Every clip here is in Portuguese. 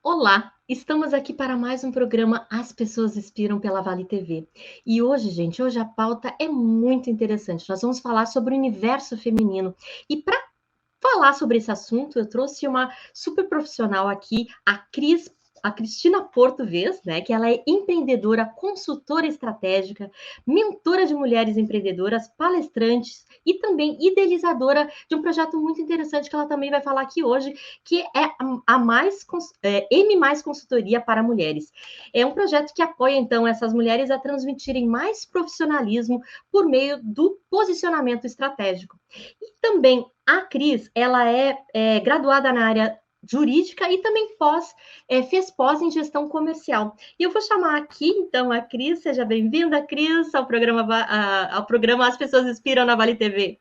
Olá, estamos aqui para mais um programa As Pessoas Inspiram pela Vale TV. E hoje, gente, a pauta é muito interessante. Nós vamos falar sobre o universo feminino. E para falar sobre esse assunto, eu trouxe uma super profissional aqui, a Cristina Portovez, né, que ela é empreendedora, consultora estratégica, mentora de mulheres empreendedoras, palestrantes e também idealizadora de um projeto muito interessante que ela também vai falar aqui hoje, que é M Mais Consultoria para Mulheres. É um projeto que apoia, então, essas mulheres a transmitirem mais profissionalismo por meio do posicionamento estratégico. E também a Cris, ela é graduada na área jurídica e também fez pós em gestão comercial. E eu vou chamar aqui, então, a Cris. Seja bem-vinda, Cris, ao programa As Pessoas Inspiram na Vale TV.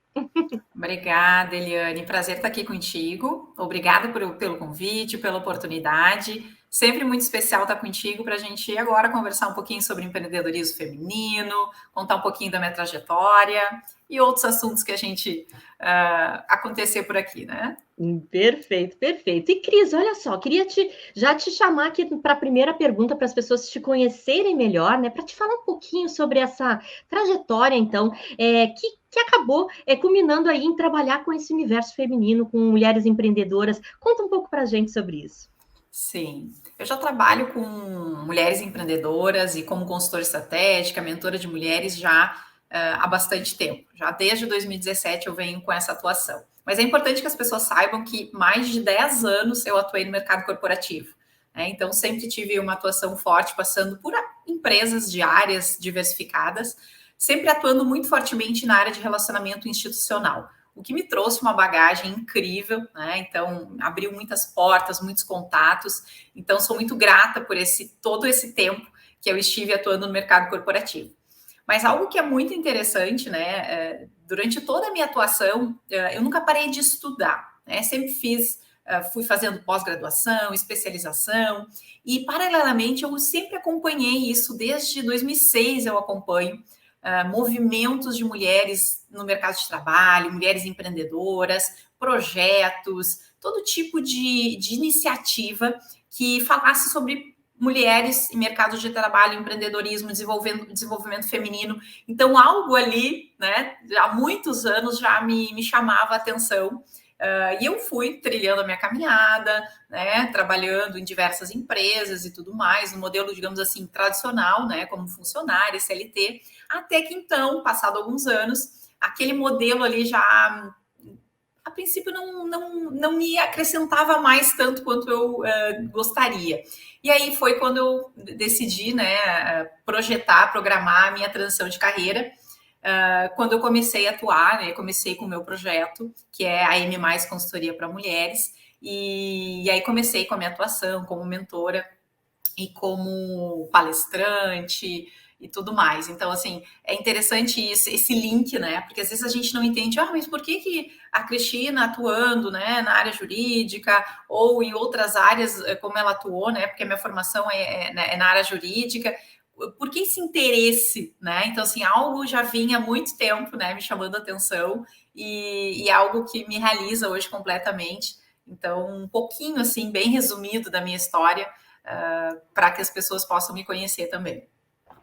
Obrigada, Eliane. Prazer estar aqui contigo. Obrigada pelo convite, pela oportunidade. Sempre muito especial estar contigo para a gente agora conversar um pouquinho sobre empreendedorismo feminino, contar um pouquinho da minha trajetória e outros assuntos que a gente acontecer por aqui, né? Perfeito, perfeito. E Cris, olha só, queria já te chamar aqui para a primeira pergunta, para as pessoas te conhecerem melhor, né? Para te falar um pouquinho sobre essa trajetória, então, que acabou culminando aí em trabalhar com esse universo feminino, com mulheres empreendedoras. Conta um pouco para a gente sobre isso. Sim, eu já trabalho com mulheres empreendedoras e como consultora estratégica, mentora de mulheres já há bastante tempo. Já desde 2017 eu venho com essa atuação. Mas é importante que as pessoas saibam que mais de 10 anos eu atuei no mercado corporativo. Né? Então, sempre tive uma atuação forte, passando por empresas de áreas diversificadas, sempre atuando muito fortemente na área de relacionamento institucional, o que me trouxe uma bagagem incrível, né? Então, abriu muitas portas, muitos contatos. Então, sou muito grata por todo esse tempo que eu estive atuando no mercado corporativo. Mas algo que é muito interessante, né? Durante toda a minha atuação, eu nunca parei de estudar, né? Sempre fui fazendo pós-graduação, especialização, e paralelamente eu sempre acompanhei isso. Desde 2006 eu acompanho movimentos de mulheres no mercado de trabalho, mulheres empreendedoras, projetos, todo tipo de iniciativa que falasse sobre mulheres em mercado de trabalho, empreendedorismo, desenvolvimento feminino. Então, algo ali, né, há muitos anos já me chamava a atenção. E eu fui trilhando a minha caminhada, né, trabalhando em diversas empresas e tudo mais, no modelo, digamos assim, tradicional, né, como funcionária, CLT, até que então, passado alguns anos, aquele modelo ali já, a princípio, não me acrescentava mais tanto quanto eu gostaria. E aí foi quando eu decidi, né, programar a minha transição de carreira, quando eu comecei a atuar, né, comecei com o meu projeto, que é a M Mais Consultoria para Mulheres, e aí comecei com a minha atuação como mentora e como palestrante e tudo mais. Então, assim, é interessante esse link, né? Porque às vezes a gente não entende, mas por que a Cristina atuando, né, na área jurídica ou em outras áreas, como ela atuou, né? Porque a minha formação é na área jurídica. Por que esse interesse, né? Então, assim, algo já vinha há muito tempo, né, me chamando a atenção e algo que me realiza hoje completamente. Então, um pouquinho, assim, bem resumido da minha história, para que as pessoas possam me conhecer também.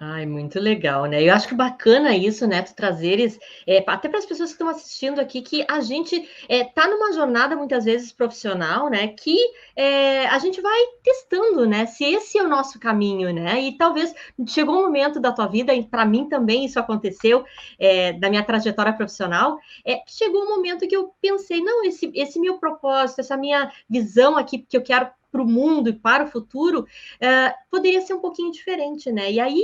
Ai, muito legal, né? Eu acho que bacana isso, né? Tu trazeres, até para as pessoas que estão assistindo aqui, que a gente tá numa jornada, muitas vezes, profissional, né? Que a gente vai testando, né? Se esse é o nosso caminho, né? E talvez chegou um momento da tua vida, e para mim também isso aconteceu, da minha trajetória profissional, chegou um momento que eu pensei, não, esse meu propósito, essa minha visão aqui, que eu quero para o mundo e para o futuro, poderia ser um pouquinho diferente, né? E aí,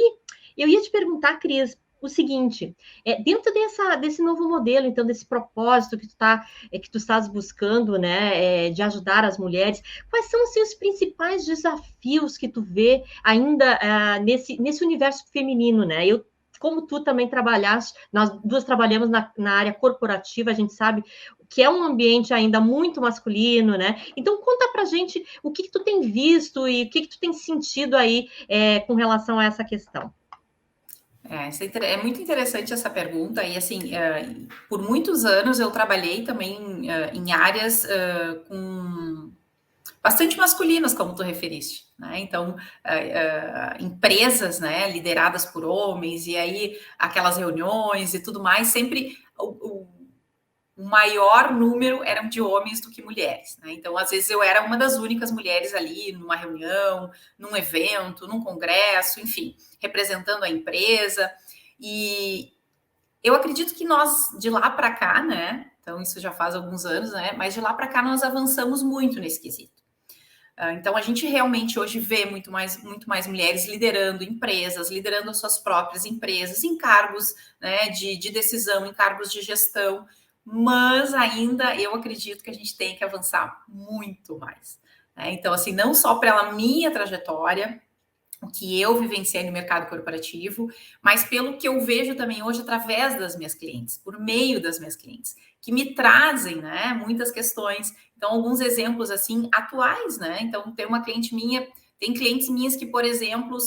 eu ia te perguntar, Cris, o seguinte, dentro desse novo modelo, então, desse propósito que tu estás buscando, né, de ajudar as mulheres, quais são assim, os principais desafios que tu vê ainda nesse universo feminino, né? como tu também trabalhaste, nós duas trabalhamos na área corporativa, a gente sabe que é um ambiente ainda muito masculino, né? Então, conta pra gente o que tu tem visto e o que tu tem sentido aí com relação a essa questão. É muito interessante essa pergunta, e assim, por muitos anos eu trabalhei também em áreas com bastante masculinas, como tu referiste, né? Então, empresas, né, lideradas por homens, e aí aquelas reuniões e tudo mais, sempre o maior número eram de homens do que mulheres, né? Então, às vezes eu era uma das únicas mulheres ali numa reunião, num evento, num congresso, enfim, representando a empresa. E eu acredito que nós, de lá para cá, né? Então, isso já faz alguns anos, né? Mas de lá para cá nós avançamos muito nesse quesito. Então, a gente realmente hoje vê muito mais mulheres liderando empresas, liderando as suas próprias empresas, em cargos, né, de decisão, em cargos de gestão, mas ainda eu acredito que a gente tem que avançar muito mais, né? Então, assim, não só pela minha trajetória, o que eu vivenciei no mercado corporativo, mas pelo que eu vejo também hoje através das minhas clientes, por meio das minhas clientes, que me trazem, né, muitas questões. Então, alguns exemplos, assim, atuais, né? Então, tem uma cliente minha, tem clientes minhas que, por exemplo,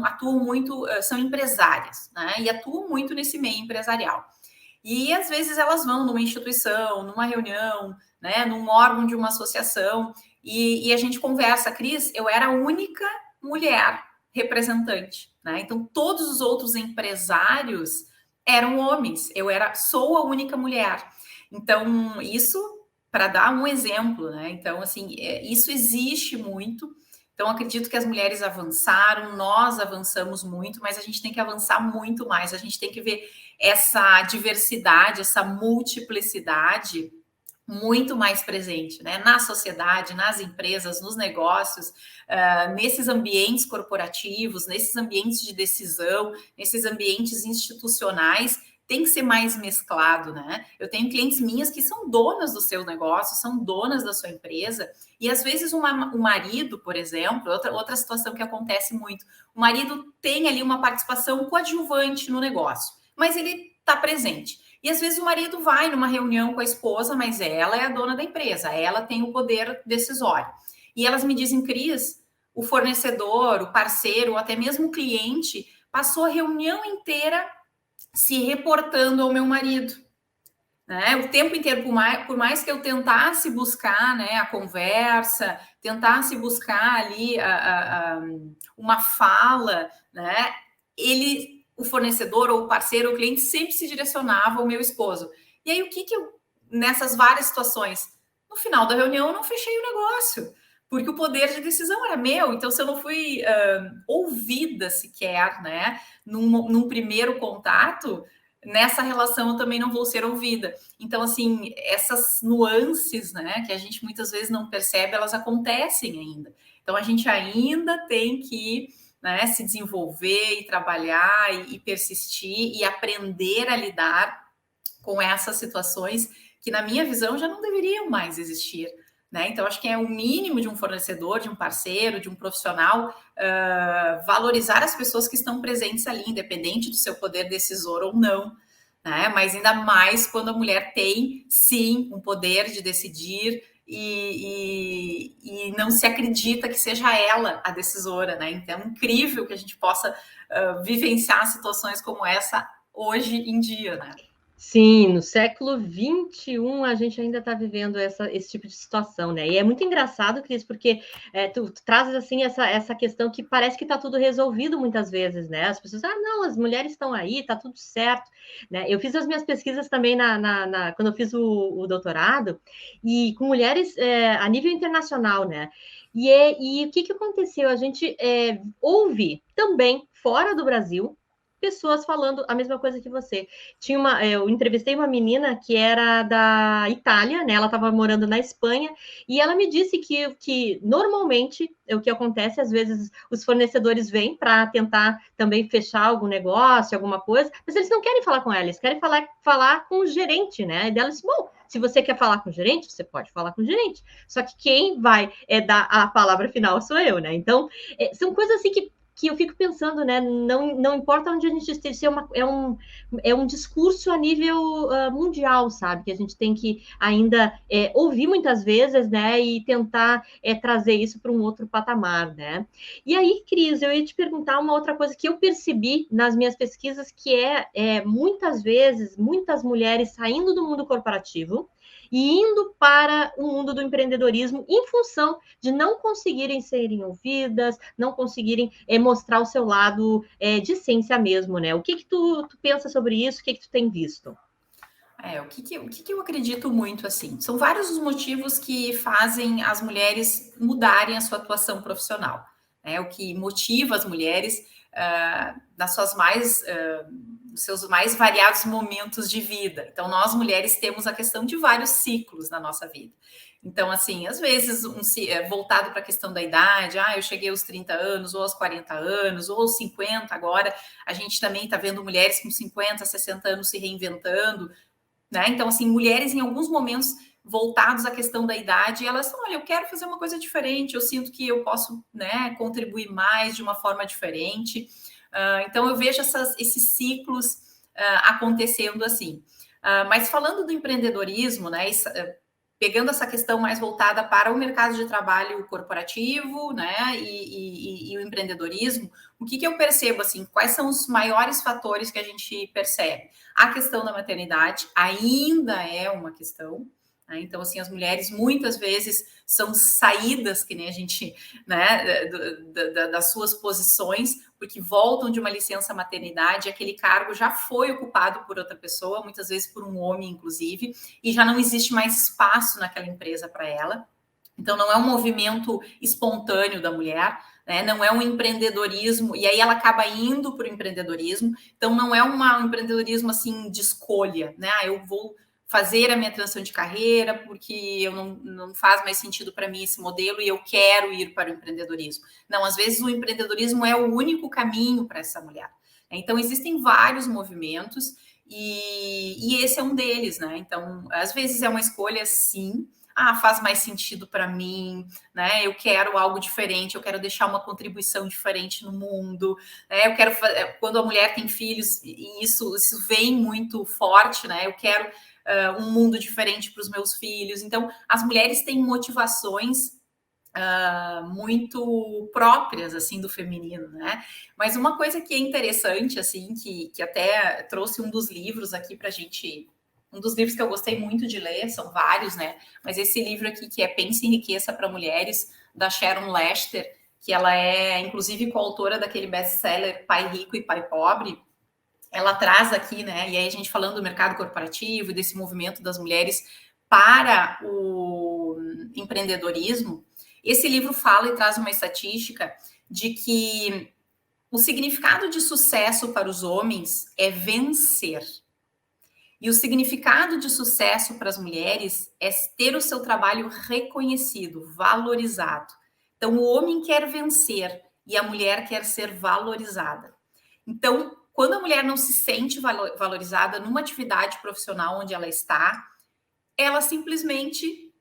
atuam muito, são empresárias, né? E atuam muito nesse meio empresarial. E, às vezes, elas vão numa instituição, numa reunião, né, num órgão de uma associação, e a gente conversa, Cris, eu era a única mulher representante, né? Então, todos os outros empresários eram homens, sou a única mulher. Então, isso para dar um exemplo, né? Então, assim, isso existe muito. Então, acredito que as mulheres avançaram, nós avançamos muito, mas a gente tem que avançar muito mais. A gente tem que ver essa diversidade, essa multiplicidade muito mais presente, né? Na sociedade, nas empresas, nos negócios, nesses ambientes corporativos, nesses ambientes de decisão, nesses ambientes institucionais, tem que ser mais mesclado, né? Eu tenho clientes minhas que são donas do seu negócio, são donas da sua empresa, e às vezes o marido, por exemplo, outra situação que acontece muito, o marido tem ali uma participação coadjuvante no negócio, mas ele está presente. E às vezes o marido vai numa reunião com a esposa, mas ela é a dona da empresa, ela tem o poder decisório. E elas me dizem, Cris, o fornecedor, o parceiro, ou até mesmo o cliente, passou a reunião inteira se reportando ao meu marido. Né? O tempo inteiro, por mais que eu tentasse buscar, né, a conversa, tentasse buscar ali uma fala, né, o fornecedor ou o parceiro, o cliente sempre se direcionava ao meu esposo. E aí, o que eu, nessas várias situações, no final da reunião, eu não fechei o negócio, porque o poder de decisão era meu. Então, se eu não fui ouvida sequer, né, num primeiro contato, nessa relação eu também não vou ser ouvida. Então, assim, essas nuances, né, que a gente muitas vezes não percebe, elas acontecem ainda. Então, a gente ainda tem que, né, se desenvolver e trabalhar e persistir e aprender a lidar com essas situações que, na minha visão, já não deveriam mais existir. Né? Então, acho que é o mínimo de um fornecedor, de um parceiro, de um profissional, valorizar as pessoas que estão presentes ali, independente do seu poder decisor ou não. Né? Mas ainda mais quando a mulher tem, sim, um poder de decidir e não se acredita que seja ela a decisora. Né? Então, é incrível que a gente possa vivenciar situações como essa hoje em dia, né? Sim, no século XXI a gente ainda está vivendo esse tipo de situação, né? E é muito engraçado, Cris, porque tu trazes assim essa questão que parece que está tudo resolvido muitas vezes, né? As pessoas, não, as mulheres estão aí, está tudo certo, né? Eu fiz as minhas pesquisas também quando eu fiz o doutorado, e com mulheres a nível internacional, né? E o que aconteceu? A gente ouve também fora do Brasil pessoas falando a mesma coisa que você. Eu entrevistei uma menina que era da Itália, né? Ela estava morando na Espanha, e ela me disse que normalmente o que acontece, às vezes os fornecedores vêm para tentar também fechar algum negócio, alguma coisa, mas eles não querem falar com ela, eles querem falar com o gerente, né? E dela disse, bom, se você quer falar com o gerente, você pode falar com o gerente. Só que quem vai dar a palavra final sou eu, né? Então, são coisas assim que que eu fico pensando, né? Não importa onde a gente esteja, é um discurso a nível mundial, sabe? Que a gente tem que ainda ouvir muitas vezes, né? E tentar trazer isso para um outro patamar, né? E aí, Cris, eu ia te perguntar uma outra coisa que eu percebi nas minhas pesquisas, que muitas vezes, muitas mulheres saindo do mundo corporativo e indo para o mundo do empreendedorismo em função de não conseguirem serem ouvidas, não conseguirem mostrar o seu lado de essência mesmo, né? O que tu pensa sobre isso? O que tu tem visto? O que eu acredito muito, assim? São vários os motivos que fazem as mulheres mudarem a sua atuação profissional. Né? O que motiva as mulheres nas seus mais variados momentos de vida. Então, nós mulheres temos a questão de vários ciclos na nossa vida. Então, assim, às vezes, voltado para a questão da idade, eu cheguei aos 30 anos, ou aos 40 anos, ou aos 50 agora, a gente também está vendo mulheres com 50, 60 anos se reinventando, né? Então, assim, mulheres em alguns momentos voltados à questão da idade, elas falam, olha, eu quero fazer uma coisa diferente, eu sinto que eu posso, né, contribuir mais de uma forma diferente. Então, eu vejo esses ciclos acontecendo assim. Mas falando do empreendedorismo, né, pegando essa questão mais voltada para o mercado de trabalho corporativo, né, e o empreendedorismo, o que eu percebo, assim, quais são os maiores fatores que a gente percebe? A questão da maternidade ainda é uma questão, né? Então, assim, as mulheres muitas vezes são saídas, que nem a gente, né, das suas posições, porque voltam de uma licença maternidade, aquele cargo já foi ocupado por outra pessoa, muitas vezes por um homem, inclusive, e já não existe mais espaço naquela empresa para ela. Então, não é um movimento espontâneo da mulher, né? Não é um empreendedorismo, e aí ela acaba indo para o empreendedorismo. Então, não é um empreendedorismo assim de escolha, né? Eu vou fazer a minha transição de carreira porque eu não faz mais sentido para mim esse modelo e eu quero ir para o empreendedorismo. Não, às vezes o empreendedorismo é o único caminho para essa mulher. Então, existem vários movimentos e esse é um deles, né? Então, às vezes é uma escolha, sim, faz mais sentido para mim, né? Eu quero algo diferente, eu quero deixar uma contribuição diferente no mundo, né? Eu quero, quando a mulher tem filhos, e isso vem muito forte, né? Eu quero um mundo diferente para os meus filhos. Então, as mulheres têm motivações muito próprias, assim, do feminino, né? Mas uma coisa que é interessante, assim, que até trouxe um dos livros aqui para a gente, um dos livros que eu gostei muito de ler, são vários, né? Mas esse livro aqui, que é Pense em Riqueza para Mulheres, da Sharon Lester, que ela é, inclusive, coautora daquele best-seller Pai Rico e Pai Pobre, ela traz aqui, né? E aí a gente falando do mercado corporativo e desse movimento das mulheres para o empreendedorismo, esse livro fala e traz uma estatística de que o significado de sucesso para os homens é vencer. E o significado de sucesso para as mulheres é ter o seu trabalho reconhecido, valorizado. Então, o homem quer vencer e a mulher quer ser valorizada. Então, quando a mulher não se sente valorizada numa atividade profissional onde ela está, ela simplesmente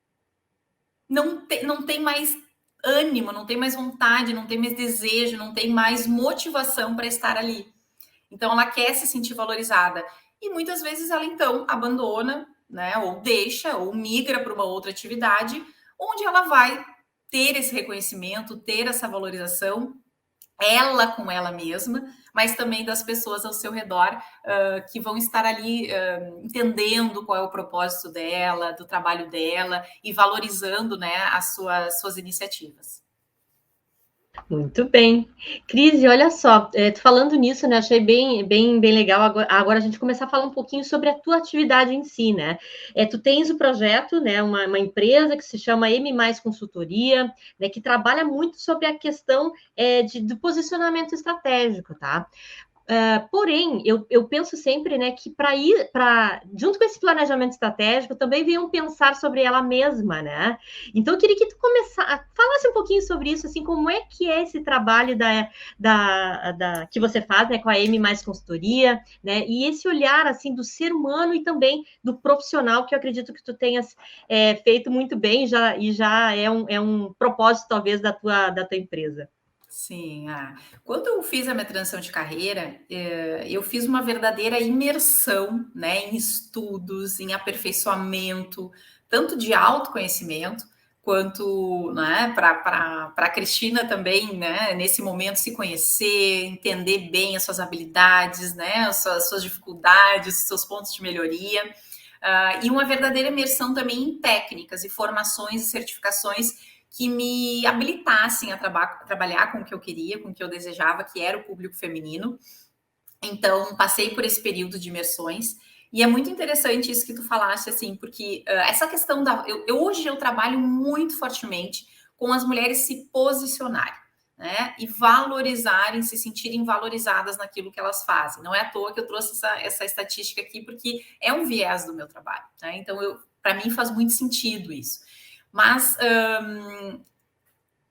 não tem mais ânimo, não tem mais vontade, não tem mais desejo, não tem mais motivação para estar ali. Então, ela quer se sentir valorizada. E muitas vezes ela, então, abandona, né, ou deixa, ou migra para uma outra atividade, onde ela vai ter esse reconhecimento, ter essa valorização, ela com ela mesma, mas também das pessoas ao seu redor que vão estar ali entendendo qual é o propósito dela, do trabalho dela e valorizando, né, as suas iniciativas. Muito bem. Cris, olha só, falando nisso, né, achei bem legal agora a gente começar a falar um pouquinho sobre a tua atividade em si, né? Tu tens o projeto, né, uma empresa que se chama M Mais Consultoria, né, que trabalha muito sobre a questão do posicionamento estratégico, tá? Porém, eu penso sempre, né, que junto com esse planejamento estratégico, também venham pensar sobre ela mesma, né? Então, eu queria que tu falasse um pouquinho sobre isso, assim, como é que é esse trabalho que você faz, né, com a M Mais Consultoria, né? E esse olhar, assim, do ser humano e também do profissional, que eu acredito que tu tenhas feito muito bem e já é um propósito, talvez, da tua empresa. Sim, quando eu fiz a minha transição de carreira, eu fiz uma verdadeira imersão, né, em estudos, em aperfeiçoamento, tanto de autoconhecimento, quanto, né, para a Cristina também, né, nesse momento se conhecer, entender bem as suas habilidades, né, as suas dificuldades, os seus pontos de melhoria, e uma verdadeira imersão também em técnicas e formações e certificações que me habilitassem a trabalhar com o que eu queria, com o que eu desejava, que era o público feminino. Então, passei por esse período de imersões. E é muito interessante isso que tu falaste, assim, porque essa questão da... hoje eu trabalho muito fortemente com as mulheres se posicionarem, né? E valorizarem, se sentirem valorizadas naquilo que elas fazem. Não é à toa que eu trouxe essa estatística aqui, porque é um viés do meu trabalho, né? Então, para mim faz muito sentido isso. Mas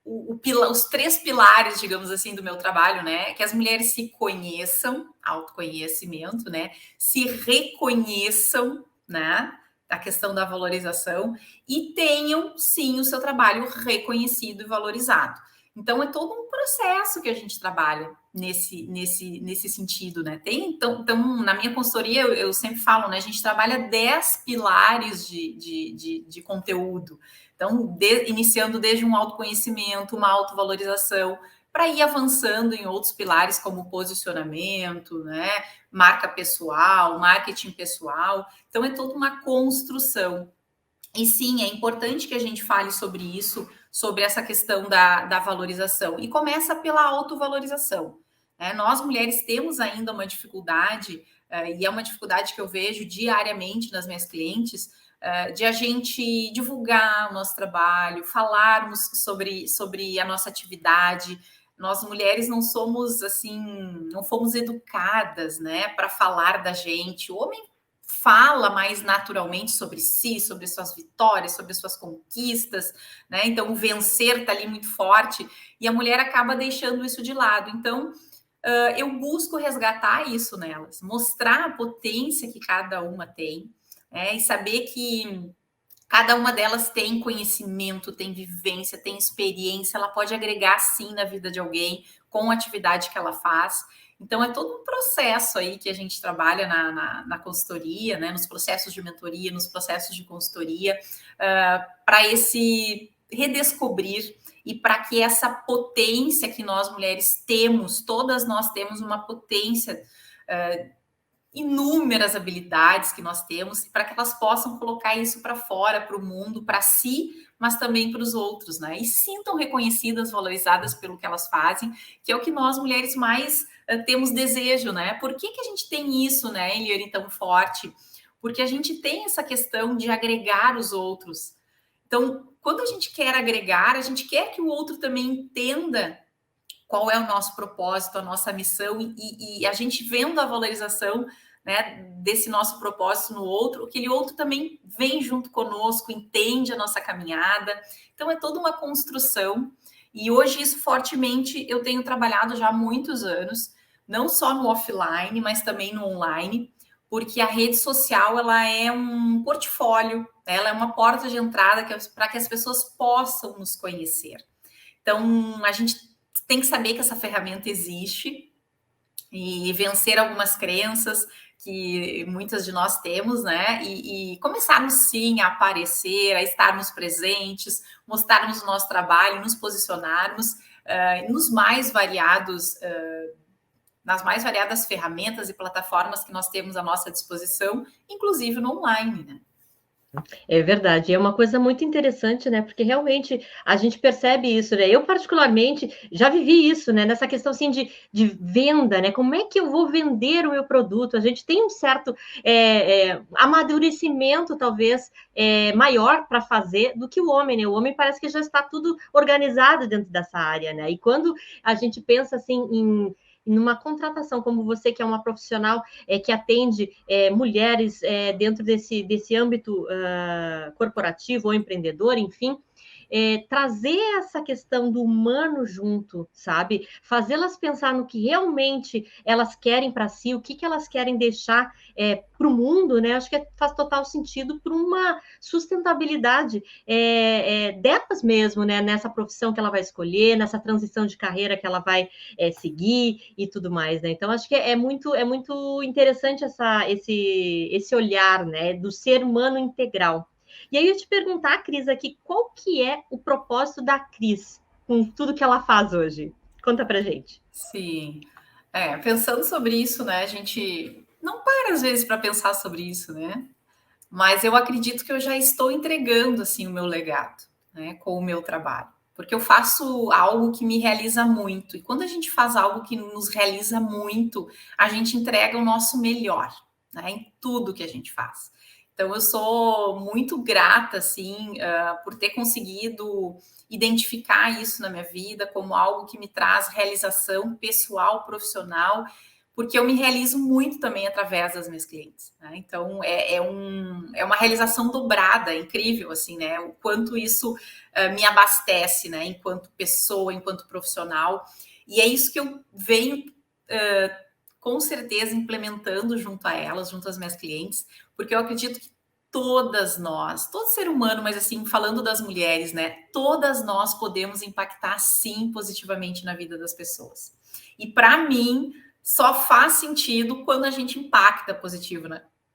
os 3 pilares, digamos assim, do meu trabalho, né? Que as mulheres se conheçam, autoconhecimento, né? Se reconheçam, né? A questão da valorização e tenham, sim, o seu trabalho reconhecido e valorizado. Então, é todo um processo que a gente trabalha nesse sentido, né? Então, na minha consultoria, eu sempre falo, né? A gente trabalha 10 pilares de conteúdo. Então, iniciando desde um autoconhecimento, uma autovalorização, para ir avançando em outros pilares como posicionamento, né, marca pessoal, marketing pessoal. Então, é toda uma construção. E sim, é importante que a gente fale sobre isso, sobre essa questão da valorização. E começa pela autovalorização. Né? Nós, mulheres, temos ainda uma dificuldade, e é uma dificuldade que eu vejo diariamente nas minhas clientes, de a gente divulgar o nosso trabalho, falarmos sobre a nossa atividade. Nós mulheres não somos assim, não fomos educadas, né, para falar da gente. O homem fala mais naturalmente sobre si, sobre suas vitórias, sobre suas conquistas, né? Então o vencer está ali muito forte e a mulher acaba deixando isso de lado. Então eu busco resgatar isso nelas, mostrar a potência que cada uma tem, e saber que cada uma delas tem conhecimento, tem vivência, tem experiência, ela pode agregar sim na vida de alguém com a atividade que ela faz. Então, é todo um processo aí que a gente trabalha na consultoria, né, nos processos de mentoria, nos processos de consultoria, para esse redescobrir e para que essa potência que nós mulheres temos, todas nós temos uma potência, inúmeras habilidades que nós temos, para que elas possam colocar isso para fora, para o mundo, para si, mas também para os outros, né? E sintam reconhecidas, valorizadas pelo que elas fazem, que é o que nós mulheres mais temos desejo, né? Por que a gente tem isso, né, Eliane, tão forte? Porque a gente tem essa questão de agregar os outros. Então, quando a gente quer agregar, a gente quer que o outro também entenda qual é o nosso propósito, a nossa missão, e a gente vendo a valorização, né, desse nosso propósito no outro, aquele outro também vem junto conosco, entende a nossa caminhada. Então é toda uma construção, e hoje isso fortemente eu tenho trabalhado já há muitos anos, não só no offline, mas também no online, porque a rede social ela é um portfólio, né, ela é uma porta de entrada para que as pessoas possam nos conhecer. Então, a gente tem que saber que essa ferramenta existe e vencer algumas crenças que muitas de nós temos, né? E começarmos sim a aparecer, a estarmos presentes, mostrarmos o nosso trabalho, nos posicionarmos nos mais variados, nas mais variadas ferramentas e plataformas que nós temos à nossa disposição, inclusive no online, né? É verdade, é uma coisa muito interessante, né? Porque realmente a gente percebe isso, né? Eu, particularmente, já vivi isso, né? Nessa questão assim de venda, né? Como é que eu vou vender o meu produto? A gente tem um certo amadurecimento, talvez, maior para fazer do que o homem, né? O homem parece que já está tudo organizado dentro dessa área, né? E quando a gente pensa assim numa contratação como você, que é uma profissional que atende mulheres dentro desse âmbito corporativo ou empreendedor, enfim, trazer essa questão do humano junto, sabe? Fazê-las pensar no que realmente elas querem para si, o que elas querem deixar para o mundo, né? Acho que faz total sentido para uma sustentabilidade delas mesmo, né? Nessa profissão que ela vai escolher, nessa transição de carreira que ela vai seguir e tudo mais, né? Então, acho que é muito interessante esse olhar, né? Do ser humano integral. E aí eu te perguntar, Cris, aqui, qual que é o propósito da Cris com tudo que ela faz hoje? Conta pra gente. Sim. Pensando sobre isso, né? A gente não para às vezes para pensar sobre isso, né? Mas eu acredito que eu já estou entregando assim o meu legado, né, com o meu trabalho, porque eu faço algo que me realiza muito. E quando a gente faz algo que nos realiza muito, a gente entrega o nosso melhor, né, em tudo que a gente faz. Então eu sou muito grata assim por ter conseguido identificar isso na minha vida como algo que me traz realização pessoal, profissional, porque eu me realizo muito também através das minhas clientes, né? Então é uma realização dobrada, incrível, assim, né? O quanto isso me abastece, né? Enquanto pessoa, enquanto profissional. E é isso que eu venho com certeza implementando junto a elas, junto às minhas clientes, porque eu acredito que todas nós, todo ser humano, mas assim, falando das mulheres, né? Todas nós podemos impactar sim positivamente na vida das pessoas. E para mim, só faz sentido quando a gente impacta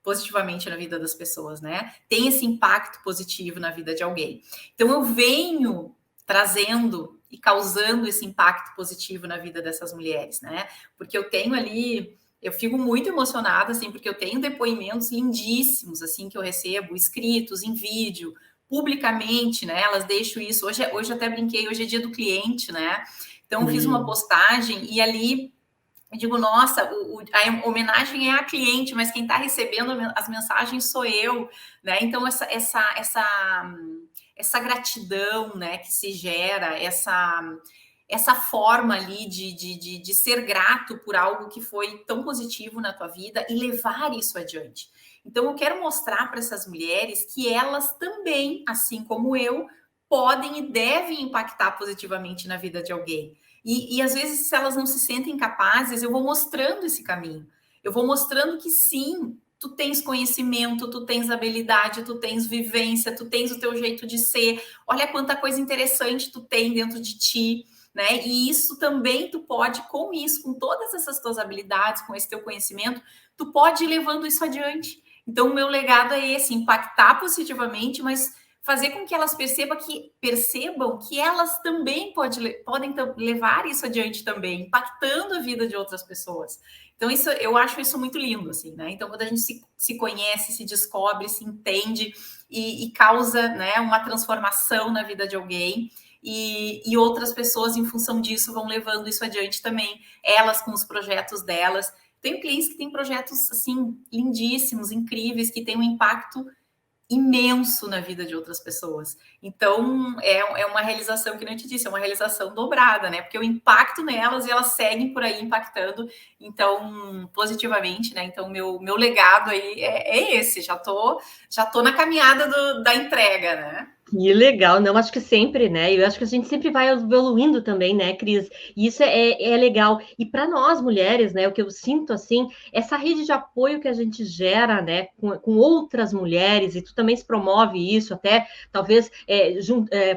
positivamente na vida das pessoas, né? Tem esse impacto positivo na vida de alguém. Então eu venho trazendo e causando esse impacto positivo na vida dessas mulheres, né? Porque eu tenho ali, eu fico muito emocionada, assim, porque eu tenho depoimentos lindíssimos, assim, que eu recebo, escritos, em vídeo, publicamente, né? Elas deixam isso. Hoje até brinquei, hoje é dia do cliente, né? Então eu fiz uma postagem e ali eu digo, nossa, a homenagem é a cliente, mas quem está recebendo as mensagens sou eu, né? Então, essa gratidão, né, que se gera, essa forma ali de ser grato por algo que foi tão positivo na tua vida e levar isso adiante. Então, eu quero mostrar para essas mulheres que elas também, assim como eu, podem e devem impactar positivamente na vida de alguém. E às vezes, se elas não se sentem capazes, eu vou mostrando esse caminho. Eu vou mostrando que sim, tu tens conhecimento, tu tens habilidade, tu tens vivência, tu tens o teu jeito de ser. Olha quanta coisa interessante tu tem dentro de ti, né? E isso também tu pode, com isso, com todas essas tuas habilidades, com esse teu conhecimento, tu pode ir levando isso adiante. Então, o meu legado é esse, impactar positivamente, mas fazer com que elas percebam que elas também podem levar isso adiante também, impactando a vida de outras pessoas. Então, eu acho isso muito lindo, assim, né? Então, quando a gente se conhece, se descobre, se entende e causa, né, uma transformação na vida de alguém, e outras pessoas, em função disso, vão levando isso adiante também, elas com os projetos delas. Tenho clientes que têm projetos, assim, lindíssimos, incríveis, que têm um impacto imenso na vida de outras pessoas. Então, é uma realização, que não te disse, é uma realização dobrada, né? Porque eu impacto nelas e elas seguem por aí impactando, então, positivamente, né? Então, meu legado aí é esse, já tô na caminhada da entrega, né? Que legal, não, acho que sempre, né? Eu acho que a gente sempre vai evoluindo também, né, Cris? E isso é legal. E para nós mulheres, né, o que eu sinto assim, essa rede de apoio que a gente gera, né, com outras mulheres, e tu também se promove isso, até talvez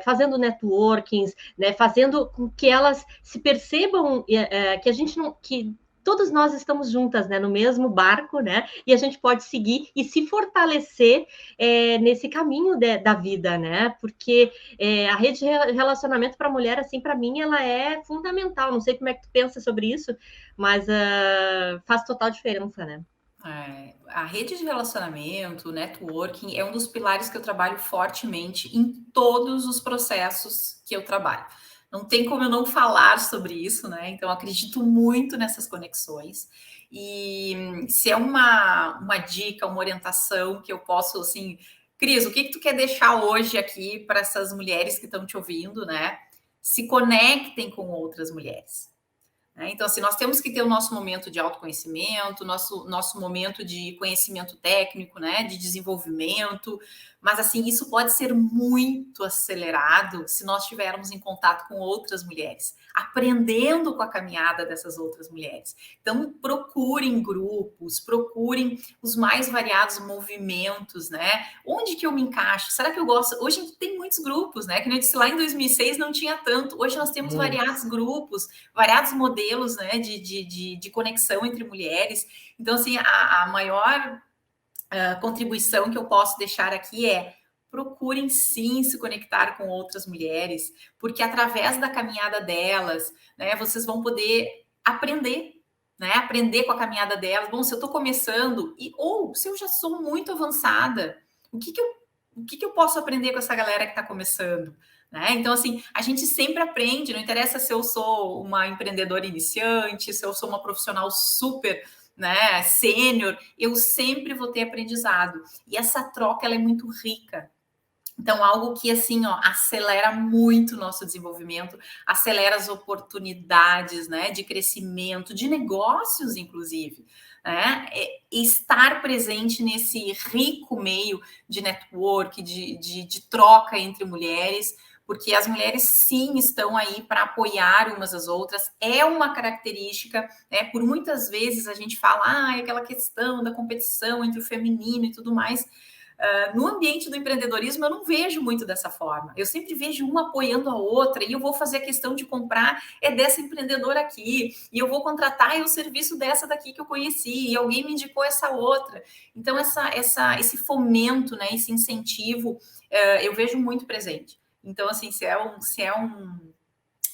fazendo networkings, né, fazendo com que elas se percebam que a gente não. Que todas nós estamos juntas, né, no mesmo barco, né, e a gente pode seguir e se fortalecer nesse caminho da vida, né, porque a rede de relacionamento para a mulher, assim, para mim, ela é fundamental, não sei como é que tu pensa sobre isso, mas faz total diferença, né. A rede de relacionamento, o networking, é um dos pilares que eu trabalho fortemente em todos os processos que eu trabalho. Não tem como eu não falar sobre isso, né? Então, eu acredito muito nessas conexões. E se é uma dica, uma orientação que eu posso, assim, Cris, o que tu quer deixar hoje aqui para essas mulheres que estão te ouvindo, né? Se conectem com outras mulheres. Então, assim, nós temos que ter o nosso momento de autoconhecimento, nosso momento de conhecimento técnico, né, de desenvolvimento, mas, assim, isso pode ser muito acelerado se nós estivermos em contato com outras mulheres, aprendendo com a caminhada dessas outras mulheres. Então, procurem grupos, procurem os mais variados movimentos, né? Onde que eu me encaixo? Será que eu gosto? Hoje tem muitos grupos, né? Que eu disse lá em 2006 não tinha tanto. Hoje nós temos variados grupos, variados modelos, né? De conexão entre mulheres. Então, assim, a maior contribuição que eu posso deixar aqui é: procurem sim se conectar com outras mulheres, porque através da caminhada delas, né, vocês vão poder aprender, né? Aprender com a caminhada delas. Bom, se eu estou começando, ou se eu já sou muito avançada, o que eu posso aprender com essa galera que está começando? Né? Então, assim, a gente sempre aprende, não interessa se eu sou uma empreendedora iniciante, se eu sou uma profissional super, né, sênior, eu sempre vou ter aprendizado. E essa troca, ela é muito rica. Então, algo que, assim, ó, acelera muito o nosso desenvolvimento, acelera as oportunidades, né, de crescimento, de negócios, inclusive, né? Estar presente nesse rico meio de network, de troca entre mulheres, porque as mulheres, sim, estão aí para apoiar umas às outras, é uma característica, né? Por muitas vezes a gente fala, é aquela questão da competição entre o feminino e tudo mais. No ambiente do empreendedorismo, eu não vejo muito dessa forma. Eu sempre vejo uma apoiando a outra, e eu vou fazer a questão de comprar dessa empreendedora aqui, e eu vou contratar o serviço dessa daqui que eu conheci, e alguém me indicou essa outra. Então, esse fomento, né, esse incentivo, eu vejo muito presente. Então, assim, se é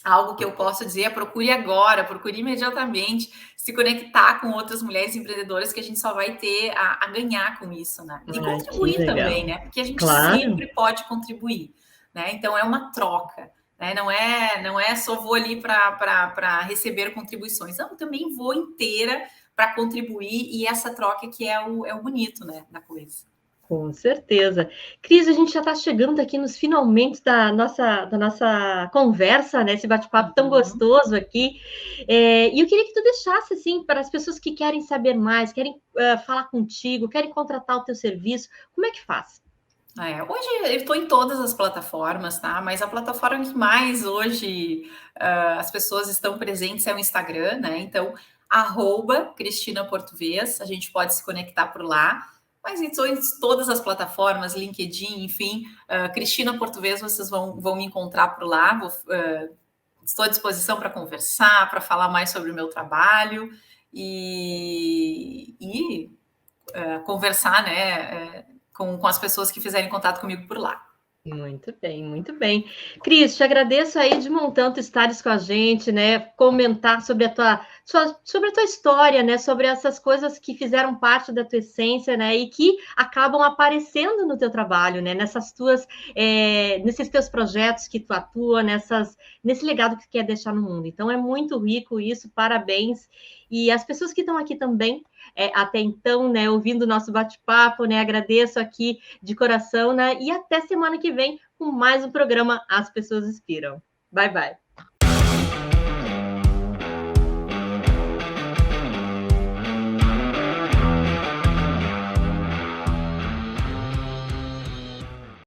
algo que eu posso dizer, procure agora, procure imediatamente se conectar com outras mulheres empreendedoras, que a gente só vai ter a ganhar com isso, né? E contribuir também, né? Porque a gente sempre pode contribuir, né? Então é uma troca, né? Não é só vou ali para receber contribuições, não, também vou inteira para contribuir, e essa troca que é o bonito, né, da coisa. Com certeza. Cris, a gente já está chegando aqui nos finalmente da nossa conversa, né? Esse bate-papo tão gostoso aqui. E eu queria que tu deixasse, assim, para as pessoas que querem saber mais, querem falar contigo, querem contratar o teu serviço, como é que faz? Hoje eu estou em todas as plataformas, tá? Mas a plataforma que mais hoje as pessoas estão presentes é o Instagram, né? Então, @Cristina Português, a gente pode se conectar por lá. Mas em todas as plataformas, LinkedIn, enfim, Cristina Português, vocês vão me encontrar por lá. Estou à disposição para conversar, para falar mais sobre o meu trabalho e conversar, né, com as pessoas que fizerem contato comigo por lá. Muito bem, muito bem. Cris, te agradeço aí de montão estares com a gente, né? Comentar sobre a tua história, né? Sobre essas coisas que fizeram parte da tua essência, né? E que acabam aparecendo no teu trabalho, né? Nesses teus projetos que tu atua, nesse legado que tu quer deixar no mundo. Então, é muito rico isso, parabéns. E as pessoas que estão aqui também, até então, né? Ouvindo o nosso bate-papo, né? Agradeço aqui de coração, né? E até semana que vem com mais um programa As Pessoas Inspiram. Bye, bye.